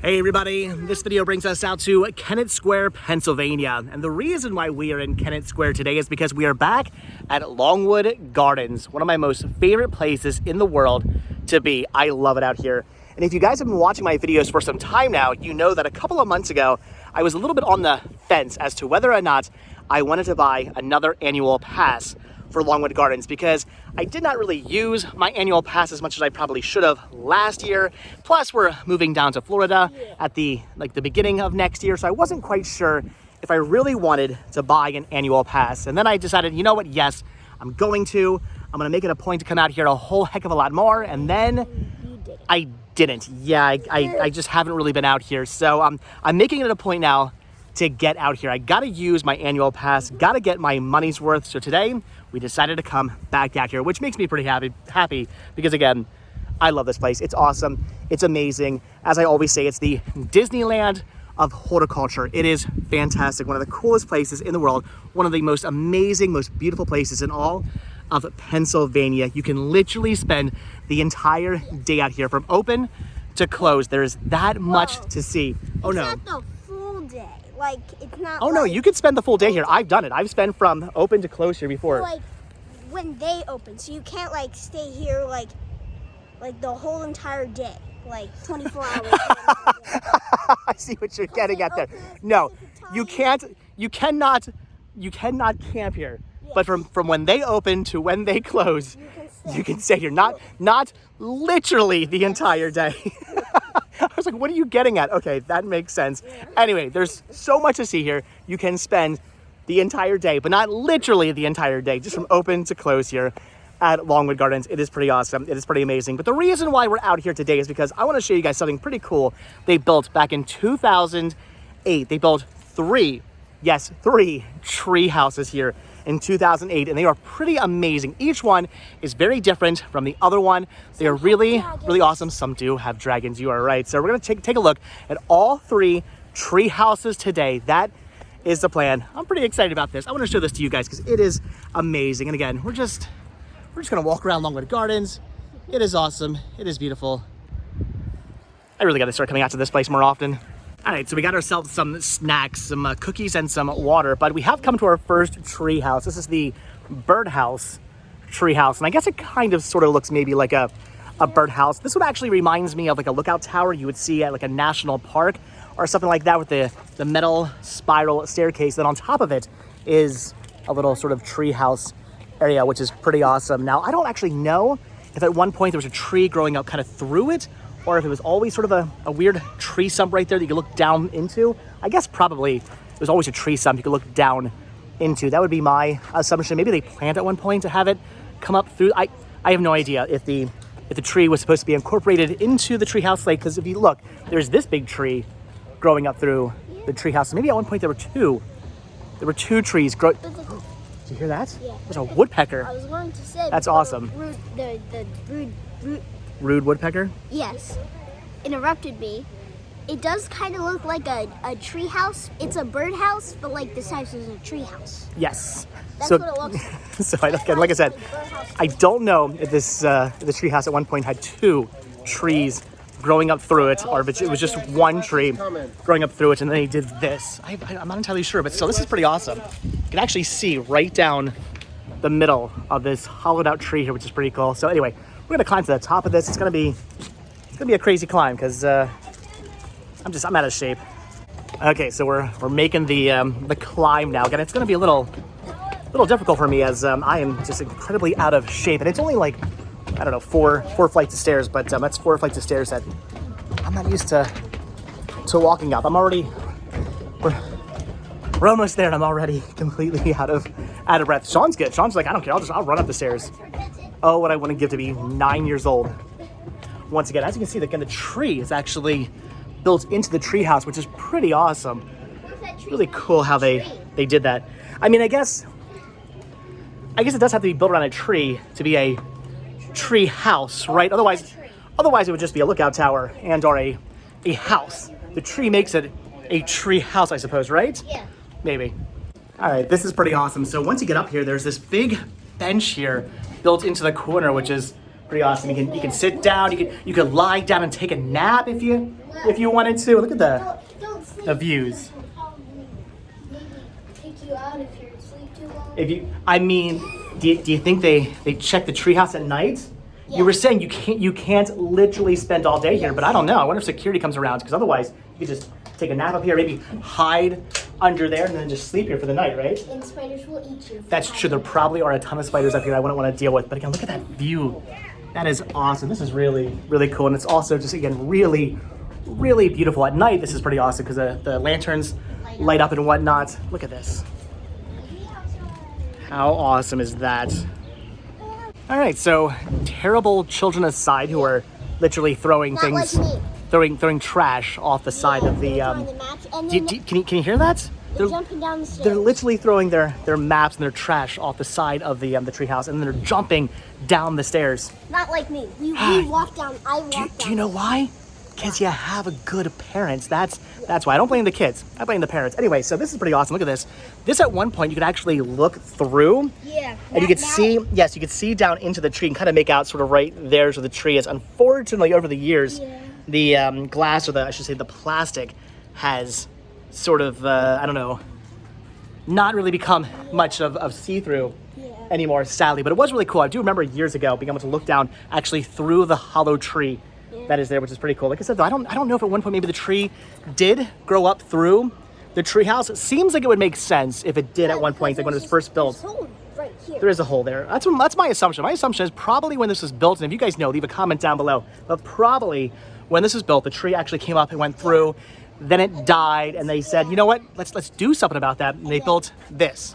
Hey everybody, this video brings us out to Kennett Square, Pennsylvania. And the reason why we are in Kennett Square today is because we are back at Longwood Gardens, one of my most favorite places in the world to be. I love it out here. And if you guys have been watching my videos for some time now, you know that a couple of months ago, I was a little bit on the fence as to whether or not I wanted to buy another annual pass for Longwood Gardens, because I did not really use my annual pass as much as I probably should have last year. Plus we're moving down to Florida at the beginning of next year, so I wasn't quite sure if I really wanted to buy an annual pass. And then I decided, you know what, yes, I'm going to make it a point to come out here a whole heck of a lot more. And then I didn't. Yeah, I just haven't really been out here. So I'm making it a point now to get out here. I gotta use my annual pass, gotta get my money's worth. So today we decided to come back out here, which makes me pretty happy because again, I love this place. It's awesome, it's amazing. As I always say, it's the Disneyland of horticulture. It is fantastic, one of the coolest places in the world, one of the most amazing, most beautiful places in all of Pennsylvania. You can literally spend the entire day out here from open to close. There's that much to see. Oh no. It's not the full day. Like, it's not. Oh no, you could spend the full day here. I've done it. I've spent from open to close here before. Like when they open, so you can't like stay here like the whole entire day, like 24 hours. I see what you're getting at there. No, you can't. You cannot camp here. Yes. But from when they open to when they close, you can stay here. Not literally the entire day. I was like, what are you getting at? Okay, that makes sense. Anyway, there's so much to see here. You can spend the entire day, but not literally the entire day, just from open to close here at Longwood Gardens. It is pretty awesome. It is pretty amazing. But the reason why we're out here today is because I want to show you guys something pretty cool they built back in 2008. They built three tree houses here in 2008, and they are pretty amazing. Each one is very different from the other one. They are really awesome. Some do have dragons, you are right. So we're gonna take a look at all three tree houses today. That is the plan. I'm pretty excited about this. I want to show this to you guys because it is amazing. And again, we're just gonna walk around Longwood Gardens. It is awesome. It is beautiful. I really gotta start coming out to this place more often. All right, so we got ourselves some snacks, some cookies and some water, but we have come to our first tree house. This is the Birdhouse tree house, and I guess it kind of sort of looks maybe like a birdhouse. This one actually reminds me of like a lookout tower you would see at like a national park or something like that, with the metal spiral staircase. Then on top of it is a little sort of tree house area, which is pretty awesome. Now, I don't actually know if at one point there was a tree growing up kind of through it, or if it was always sort of a weird tree stump right there that you could look down into. I guess probably it was always a tree stump you could look down into. That would be my assumption. Maybe they planned at one point to have it come up through. I have no idea if the tree was supposed to be incorporated into the treehouse, like, because if you look, there's this big tree growing up through the treehouse.メmaybe at one point there were two trees growing. Did you hear that? Yeah. There's a woodpecker. I was going to say. That's awesome. Rude woodpecker? Yes. Interrupted me. It does kind of look like a tree house. It's a birdhouse, but like the size is a tree house. Yes. That's so, what it looks like. So like I said, I don't know if the tree house at one point had two trees growing up through it, or if it was just one tree growing up through it, and then they did this. I'm not entirely sure, but still, this is pretty awesome. You can actually see right down the middle of this hollowed out tree here, which is pretty cool. So anyway, we're gonna climb to the top of this. It's gonna be a crazy climb because I'm out of shape. Okay, so we're making the climb now. Again, it's gonna be a little difficult for me as I am just incredibly out of shape, and it's only like, I don't know, four flights of stairs, but that's 4 flights of stairs that I'm not used to walking up. We're almost there, and I'm already completely out of breath. Sean's good. Sean's like, I don't care. I'll run up the stairs. Oh, what I wouldn't give to be 9 years old. Once again, as you can see, again, the tree is actually built into the tree house, which is pretty awesome. Really cool how they did that. I mean, I guess it does have to be built around a tree to be a tree house, right? Otherwise it would just be a lookout tower and or a house. The tree makes it a tree house, I suppose, right? Yeah. Maybe. All right, this is pretty awesome. So once you get up here, there's this big bench here built into the corner, which is Pretty awesome. You can sit down. You can lie down and take a nap if you wanted to. Look at the views. Take you out if you're asleep too long. I mean, do you think they check the treehouse at night? Yeah. You were saying you can't literally spend all day here, but I don't know. I wonder if security comes around, because otherwise you could just take a nap up here, maybe hide under there, and then just sleep here for the night, right? And spiders will eat you. That's true. There probably are a ton of spiders up here I wouldn't want to deal with. But again, look at that view. That is awesome. This is really, really cool. And it's also just, again, really, really beautiful. At night, this is pretty awesome because the lanterns light up and whatnot. Look at this. How awesome is that? All right, so terrible children aside who are literally throwing Not things, like me. throwing trash off the side of the. Can you hear that? They're jumping down the stairs. They're literally throwing their maps and their trash off the side of the treehouse, and then they're jumping down the stairs. Not like me. We walk down. I walk down. Do you know why? Because you have a good parents. That's why. I don't blame the kids. I blame the parents. Anyway, so this is pretty awesome. Look at this. This at one point you could actually look through. Yeah. And you could see, yes, you could see down into the tree and kind of make out sort of right there's where the tree is. Unfortunately, over the years, the glass, or I should say the plastic, has sort of, I don't know, not really become much of see-through anymore, sadly. But it was really cool. I do remember years ago being able to look down actually through the hollow tree that is there, which is pretty cool. Like I said, though, I don't know if at one point maybe the tree did grow up through the treehouse. It seems like it would make sense if it did at one point, like when it was first built. Right here. There is a hole there. That's my assumption. My assumption is probably when this was built, and if you guys know, leave a comment down below. But probably when this was built, the tree actually came up and went through. Then it died, and they said, you know what? Let's do something about that. And they built this.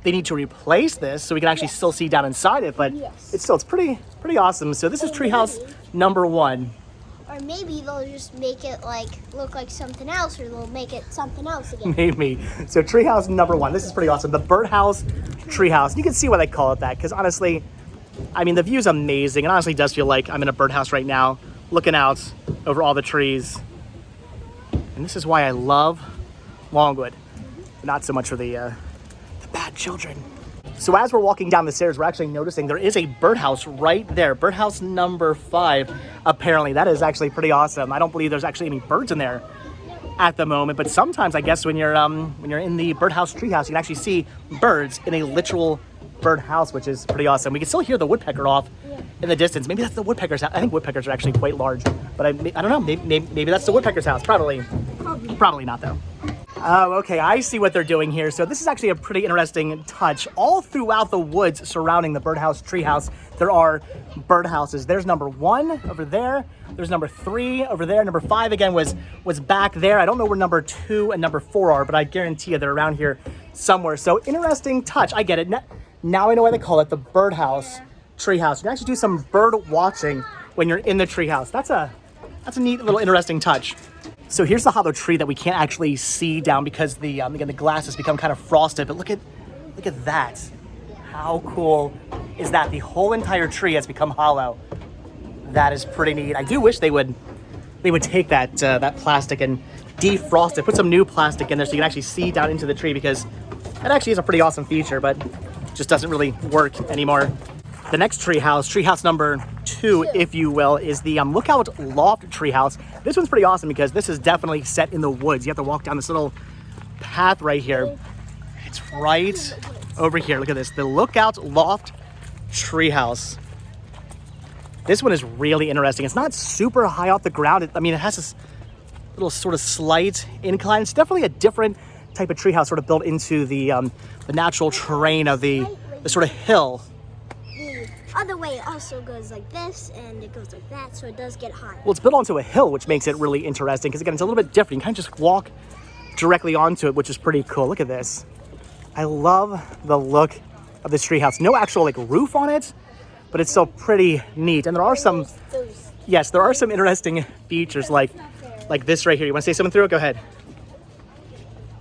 They need to replace this so we can actually still see down inside it, but it's pretty awesome. So this is treehouse number 1. Or maybe they'll just make it look like something else, or they'll make it something else again. Maybe. So treehouse number 1. This is pretty awesome. The Birdhouse treehouse. You can see why they call it that, because honestly, I mean, the view's amazing. It honestly does feel like I'm in a birdhouse right now, looking out over all the trees. And this is why I love Longwood. Not so much for the bad children. So as we're walking down the stairs, we're actually noticing there is a birdhouse right there. Birdhouse number 5, apparently. That is actually pretty awesome. I don't believe there's actually any birds in there at the moment, but sometimes I guess when you're in the birdhouse treehouse, you can actually see birds in a literal birdhouse, which is pretty awesome. We can still hear the woodpecker off in the distance. Maybe that's the woodpecker's house. I think woodpeckers are actually quite large, but I don't know. Maybe that's the woodpecker's house. Probably not though. Oh, okay, I see what they're doing here. So this is actually a pretty interesting touch. All throughout the woods surrounding the birdhouse treehouse, there are birdhouses. There's number 1 over there. There's number 3 over there. Number 5 again was back there. I don't know where number 2 and number 4 are, but I guarantee you they're around here somewhere. So interesting touch. I get it. Now I know why they call it the birdhouse treehouse. You can actually do some bird watching when you're in the treehouse. That's a neat little interesting touch. So here's the hollow tree that we can't actually see down because again, the glass has become kind of frosted, but look at that. How cool is that? The whole entire tree has become hollow. That is pretty neat. I do wish they would take that plastic and defrost it, put some new plastic in there so you can actually see down into the tree, because that actually is a pretty awesome feature, but just doesn't really work anymore. The next treehouse number 2, if you will, is the Lookout Loft treehouse. This one's pretty awesome because this is definitely set in the woods. You have to walk down this little path right here. It's right over here. Look at this, the Lookout Loft treehouse. This one is really interesting. It's not super high off the ground. I mean, it has this little sort of slight incline. It's definitely a different type of treehouse, sort of built into the natural terrain of the sort of hill. Other way it also goes like this, and it goes like that, so it does get high. Well, it's built onto a hill, which makes it really interesting because, again, it's a little bit different. You can kind of just walk directly onto it, which is pretty cool. Look at this. I love the look of this treehouse. No actual roof on it, but it's still pretty neat. And there are some, yes, there are some interesting features like this right here. You want to say something through it? Go ahead.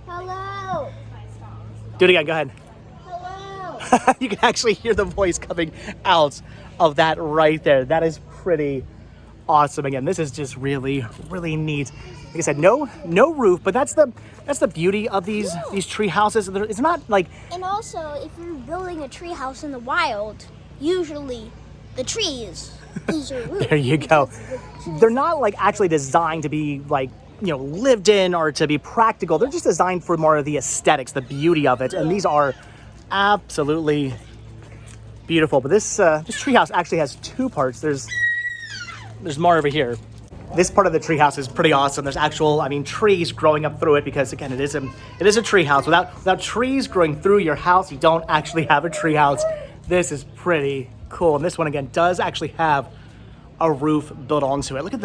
Hello. Do it again. Go ahead. You can actually hear the voice coming out of that right there. That is pretty awesome. Again, this is just really, really neat. Like I said, no roof, but that's the beauty of these tree houses. It's not like. And also, if you're building a tree house in the wild, usually the trees is your roof. There you go. Because the trees- They're not like actually designed to be like, you know, lived in or to be practical. They're just designed for more of the aesthetics, the beauty of it. And these are absolutely beautiful. But this treehouse actually has two parts. There's more over here. This part of the treehouse is pretty awesome. There's actual, I mean, trees growing up through it because again, it is a treehouse. Without trees growing through your house, you don't actually have a treehouse. This is pretty cool. And this one again does actually have a roof built onto it. Look at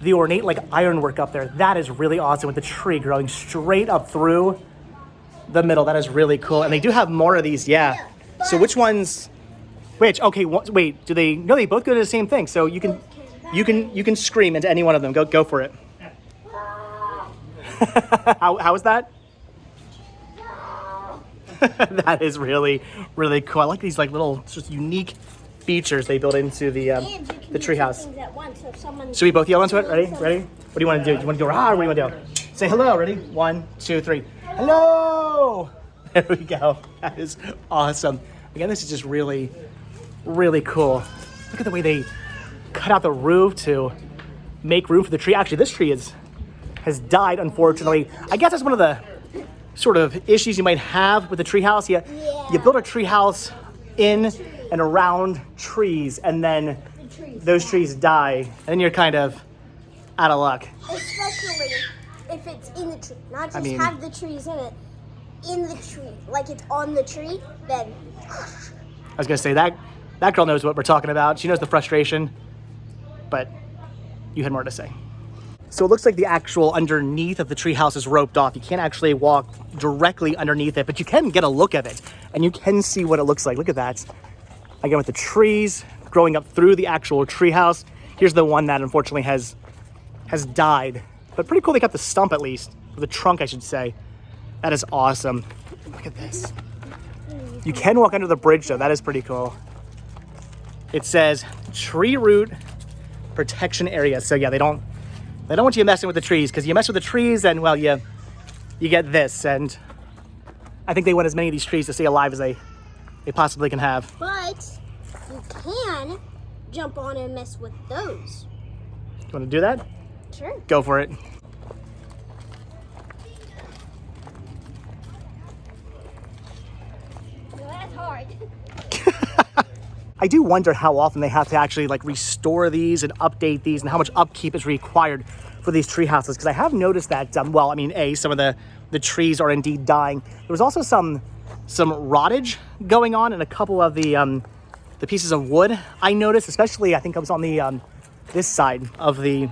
the ornate like ironwork up there. That is really awesome with the tree growing straight up through the middle. That is really cool. And they do have more of these, yeah. So which ones? Which? Okay, wait. Do they? No, they both go to the same thing. So you can scream into any one of them. Go for it. How is that? That is really, really cool. I like these like little just unique features they build into the treehouse. Should we both yell into it? Ready? What do you want to do? Do you want to go rah? Or what do you want to do? Say hello. Ready? 1, 2, 3. Hello. There we go. That is awesome. Again, this is just really, really cool. Look at the way they cut out the roof to make room for the tree. Actually, this tree has died, unfortunately. I guess that's one of the sort of issues you might have with the treehouse. You build a treehouse in and around trees, and then those trees die, and then you're kind of out of luck. Especially if it's in the tree, not just have the trees in the tree, like it's on the tree, then... I was gonna say, that girl knows what we're talking about. She knows the frustration, but you had more to say. So it looks like the actual underneath of the treehouse is roped off. You can't actually walk directly underneath it, but you can get a look at it, and you can see what it looks like. Look at that. Again, with the trees growing up through the actual treehouse. Here's the one that unfortunately has died, but pretty cool. They got the stump at least, or the trunk, I should say. That is awesome. Look at this. You can walk under the bridge though. That is pretty cool. It says tree root protection area. So yeah, they don't want you messing with the trees, because you mess with the trees and well, you get this. And I think they want as many of these trees to stay alive as they possibly can have. But you can jump on and mess with those. You want to do that? Sure. Go for it. That's hard. I do wonder how often they have to actually like restore these and update these, and how much upkeep is required for these tree houses. Because I have noticed that, well, I mean, some of the trees are indeed dying. There was also some rottage going on in a couple of the pieces of wood. I noticed, especially I think I was on the this side of the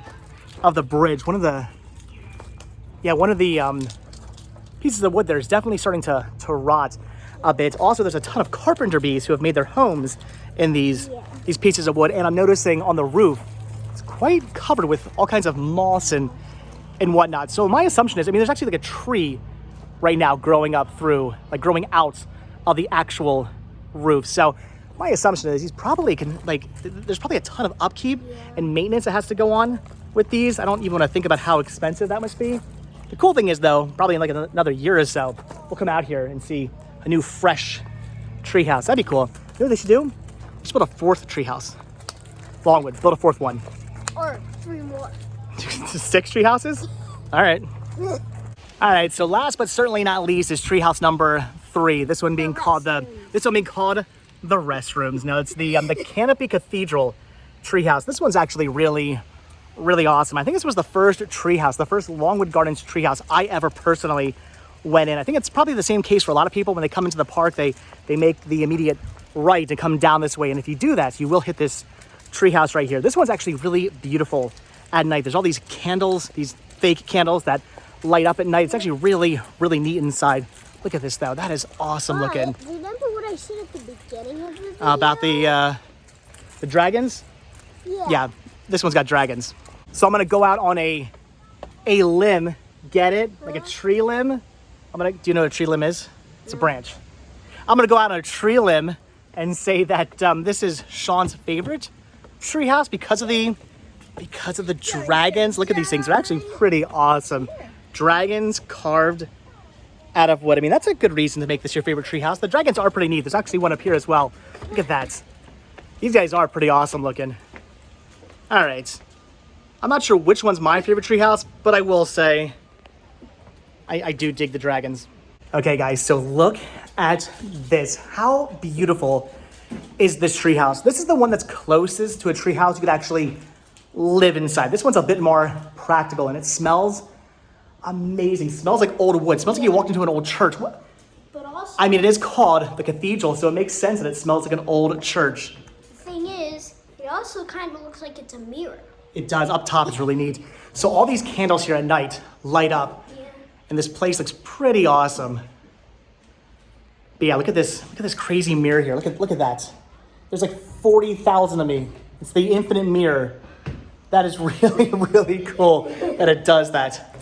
bridge. One of the pieces of wood there is definitely starting to rot a bit. Also, there's a ton of carpenter bees who have made their homes in these pieces of wood, and I'm noticing on the roof it's quite covered with all kinds of moss and whatnot. So my assumption is, I mean, there's actually like a tree right now growing up through, like growing out of the actual roof. So my assumption is he's probably there's probably a ton of upkeep and maintenance that has to go on with these. I don't even want to think about how expensive that must be. The cool thing is though, probably in like another year or so, we'll come out here and see a new fresh tree house. That'd be cool. You know what they should do? Just build a 4th tree house. Longwood, build a 4th one. Or 3 more. 6 tree houses? All right. All right, so last but certainly not least is treehouse number 3. This one being called the restrooms. No, it's the Canopy Cathedral treehouse. This one's actually really, really awesome. I think this was the first treehouse, the first Longwood Gardens treehouse I ever personally went in. I think it's probably the same case for a lot of people. When they come into the park, they make the immediate right to come down this way. And if you do that, you will hit this treehouse right here. This one's actually really beautiful at night. There's all these candles, these fake candles that light up at night. It's actually really, really neat inside. Look at this though. That is awesome looking. Remember what I said at the beginning of the video? About the dragons? Yeah, this one's got dragons. So I'm gonna go out on a limb. Get it? Like a tree limb. Do you know what a tree limb is? It's a branch. I'm gonna go out on a tree limb and say that this is Sean's favorite treehouse because of the dragons. Look at these things. They're actually pretty awesome. Dragons carved out of wood. I mean, that's a good reason to make this your favorite treehouse. The dragons are pretty neat. There's actually one up here as well. Look at that. These guys are pretty awesome looking. All right. I'm not sure which one's my favorite treehouse, but I will say I do dig the dragons. Okay, guys, so look at this. How beautiful is this treehouse? This is the one that's closest to a treehouse you could actually live inside. This one's a bit more practical, and it smells amazing. It smells like old wood. It smells like you walked into an old church. What? But also, I mean, it is called the Cathedral, so it makes sense that it smells like an old church. the thing is, it also kind of looks like it's a mirror. It does. Up top, it's really neat. So all these candles here at night light up, Yeah. and this place looks pretty awesome. But yeah, look at this. Look at this crazy mirror here. Look at that. There's like 40,000 of me. It's the infinite mirror. That is really, really cool that it does that.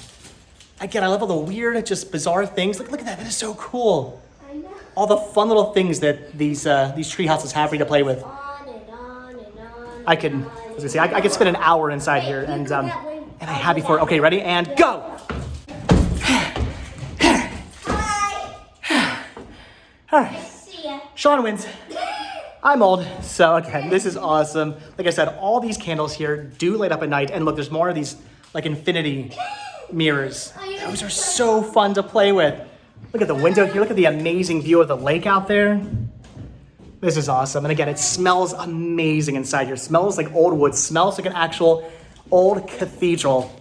Again, I love all the weird, just bizarre things. Look at that. That is so cool. I know. All the fun little things that these tree houses have for you to play with. On and on and on. I could, I could spend an hour inside here, and I'm happy for it. Okay, ready? And go! All right. See ya. Sean wins. I'm old, so again, this is awesome. Like I said, all these candles here do light up at night, and look, there's more of these like infinity mirrors. Those are so fun to play with. Look at the window here. Look at the amazing view of the lake out there. This is awesome. And again, it smells amazing inside here. It smells like old wood. It smells like an actual old cathedral.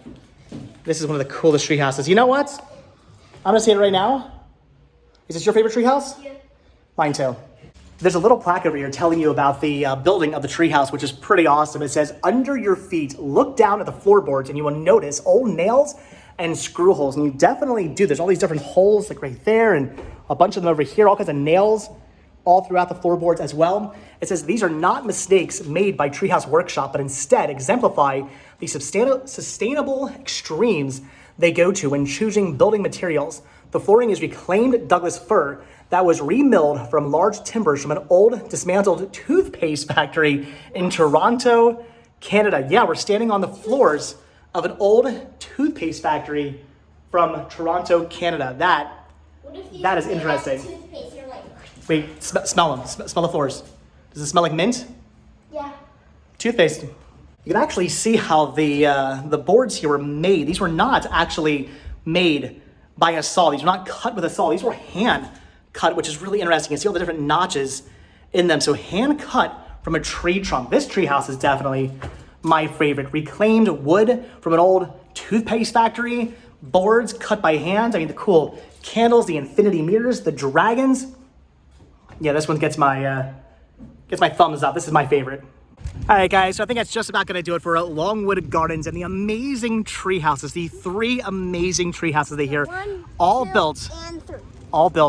This is one of the coolest tree houses. You know what? I'm gonna say it right now. Is this your favorite tree house? Yeah. Mine too. There's a little plaque over here telling you about the building of the treehouse, which is pretty awesome. It says, under your feet, look down at the floorboards and you will notice old nails and screw holes. And you definitely do. There's all these different holes like right there and a bunch of them over here, all kinds of nails all throughout the floorboards as well. It says these are not mistakes made by Treehouse Workshop, but instead exemplify the sustainable extremes they go to when choosing building materials. The flooring is reclaimed Douglas fir that was remilled from large timbers from an old dismantled toothpaste factory in Toronto, Canada. Yeah, we're standing on the floors of an old toothpaste factory from Toronto, Canada. That is interesting. Toothpaste, you're like, Wait, smell them. Smell the floors. Does it smell like mint? yeah. Toothpaste. You can actually see how the boards here were made. These were not actually made by a saw. These were not cut with a saw. These were hand cut, which is really interesting. You can see all the different notches in them. So hand cut from a tree trunk. This tree house is definitely my favorite. Reclaimed wood from an old toothpaste factory. Boards cut by hand. I mean, the cool candles, the infinity mirrors, the dragons. Yeah, this one gets my thumbs up. This is my favorite. All right, guys, so I think that's just about gonna do it for Longwood Gardens and the amazing tree houses, the 3 amazing tree houses they here, all built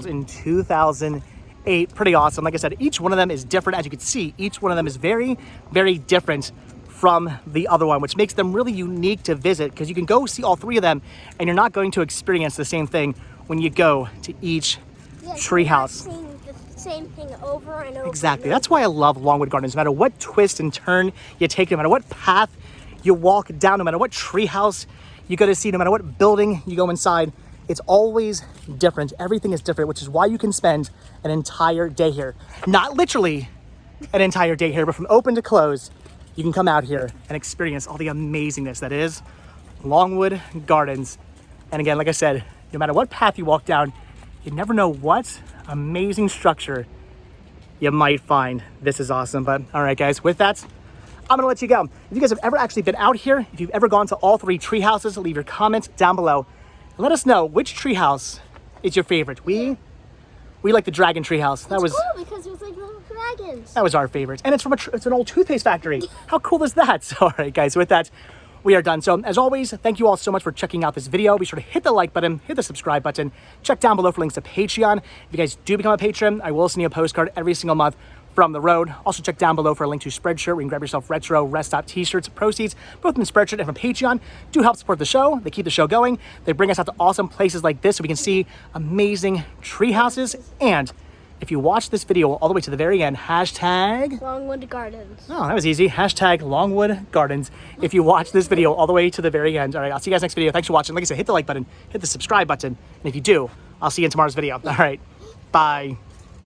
in 2008. Pretty awesome. Like I said, each one of them is different. As you can see, each one of them is very, very different from the other one, which makes them really unique to visit because you can go see all 3 of them and you're not going to experience the same thing when you go to each tree house. Same thing over and over. Exactly. That's why I love Longwood Gardens. No matter what twist and turn you take, no matter what path you walk down, no matter what treehouse you go to see, no matter what building you go inside, it's always different. Everything is different, which is why you can spend an entire day here. Not literally an entire day here, but from open to close, you can come out here and experience all the amazingness that is Longwood Gardens. And again, like I said, no matter what path you walk down, you never know what amazing structure you might find. This is awesome. But all right, guys, with that, I'm gonna let you go. If you guys have ever actually been out here, if you've ever gone to all 3 tree houses, leave your comments down below. And let us know which tree house is your favorite. We like the dragon tree house. That was cool because it was like little dragons. That was our favorite. And it's from it's an old toothpaste factory. How cool is that? So, all right, guys, with that, we are done. So as always, thank you all so much for checking out this video. Be sure to hit the like button, hit the subscribe button, check down below for links to Patreon. If you guys do become a patron, I will send you a postcard every single month from the road. Also check down below for a link to Spreadshirt where you can grab yourself retro rest stop t-shirts. Proceeds both from Spreadshirt and from Patreon do help support the show. They keep the show going. They bring us out to awesome places like this so we can see amazing tree houses. And if you watch this video all the way to the very end, hashtag Longwood Gardens. Oh, that was easy. Hashtag Longwood Gardens. If you watch this video all the way to the very end. All right, I'll see you guys next video. Thanks for watching. Like I said, hit the like button, hit the subscribe button. And if you do, I'll see you in tomorrow's video. All right, bye.